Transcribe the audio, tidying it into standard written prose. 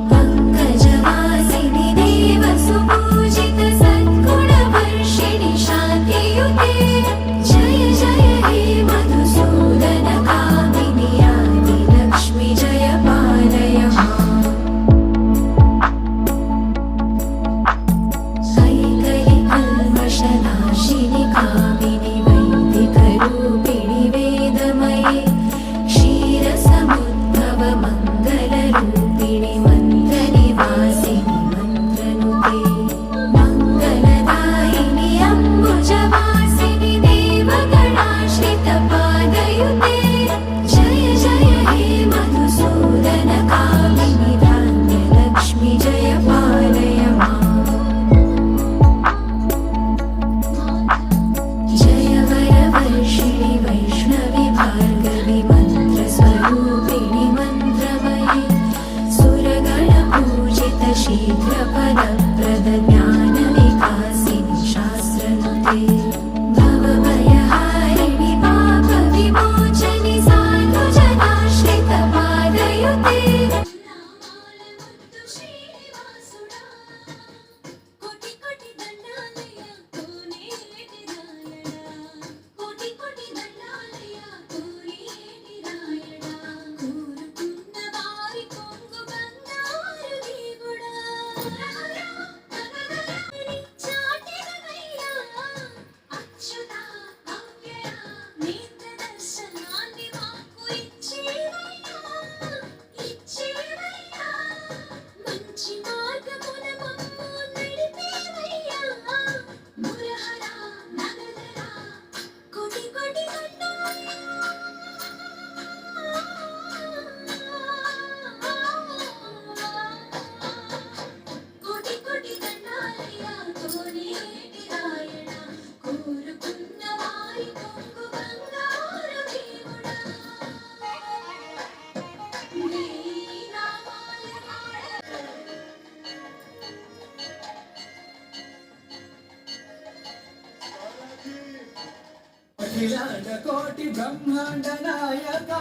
पंकजवासिनि देवसुपूजित सद्गुणवर्षिणि शान्तियुते जय जय हे मधुसूदन कामिनि आदिलक्ष्मि जय पालय माम् ऐकलिकल्मषनाशिनि कामिनि वैदिकरूपिणि वेदमये क्षीरसमुद्भव मङ्गलरूपिणि मन्त्रनिवासिनि मन्त्रनुते मङ्गलदायिनि अम्बुजवासिनि देवगणाश्रितपादयुते जय जय हे मधुसूदन कामिनि धान्यलक्ष्मि जय पालय माम् जय वरवर्षिणि वैष्णवि भार्गवि मन्त्रस्वरूपिणि मन्त्रमये सुरगणपूजित शीघ्रफलप्रद ज्ञानविकासिनि शास्त्रनुते भवभयहारिणि पापविमोचनि साधुजनाश्रितपादयुते कोटि कोटि दण्डालय कोनेटि रायणा कोटि कोटि दण्डालय कोनेटि रायणा कोरुकुन्न वारि कोंगु बंगारु देवुडा चाटिनवయ్యా అచ్యుతా అవ్యయ నేత్ర దర్శనాన్ని మాకు ఇచ్చేవయ్యా మంచి మార్గమున మమ్ము నడిపేవయ్యా మురహర నగధర కోటి కోటి కోటి కోటి దండాలయ కోనేటి రాయణ కోరుకున్న వారి కొంగు బంగారు దేవుడా నీ నామాల అఖిలాండ కోటి బ్రహ్మాండ నాయక